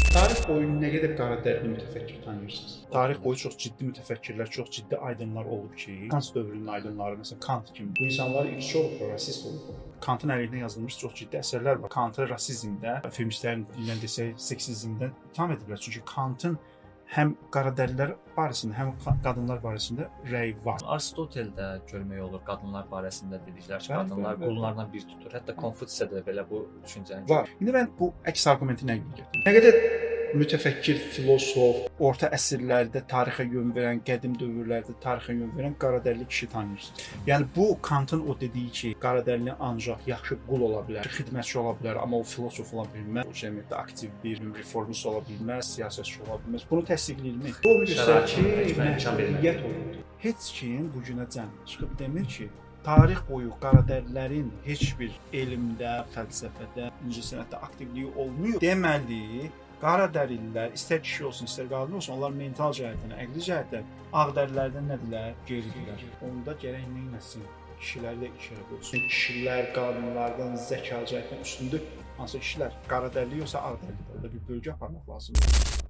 Tarix boyu nə qədər qaradərili mütəfəkkir tanıyırsınız? Tarix boyu çox ciddi mütəfəkkirlər, çox ciddi aydınlar olub ki, Kant dövrünün aydınları, məsələn Kant kimi bu insanlar irqçi olublar, rasist olublar. Kantın əleyhinə yazılmış çox ciddi əsərlər var. Kantı rasizmdə, feministlərin dilindən desək, seksizmdə itham ediblər. Çünki Kantın həm qaradərilər barəsində, həm qadınlar barəsində rəyi var. Aristoteldə görmək olur, qadınlar barəsində dediklər ki, Bəli, qadınlar bəli, bəli. qullarla bir tutur. Hətta Konfutsiyada belə bu düşüncəni Var. İndi mən bu əks arqumenti nə qədər gətirdim? Nə qədər mütəfəkkir, filosof, orta əsrlərdə tarixə yön verən, qədim dövrlərdə tarixə yön verən qaradərili kişi tanıyırsınız. Yəni bu Kantın o dediyi ki, qaradərili ancaq yaxşı qul ola bilər, xidmətçi ola bilər, amma o filosof ola bilməz, o cəmiyyətdə aktiv bir reformist ola bilməz, siyasətçi ola bilməz. Bunu təsdiqləyirmi? Bu göstərir ki, məhdudiyyət oldu. Heç kim bu günəcən çıxıb demir ki, tarix boyu qaradərlilərin heç bir elmdə, fəlsəfədə, incəsənətdə aktivliyi olmuyor. Deməli, qaradərililər, istər kişi olsun, istər qadın olsun, onlar mental cəhətdən, əqli cəhətdən ağdərlilərdən nədirlər? Geridirlər. Onda gərək neyləsin? Kişiləri də işə qoysun. Kişilər qadınlardan zəka cəhətdən üstündür. Hansı kişilər? Qaradərli yoxsa ağdərli? Orada bir bölgü aparmaq lazımdır.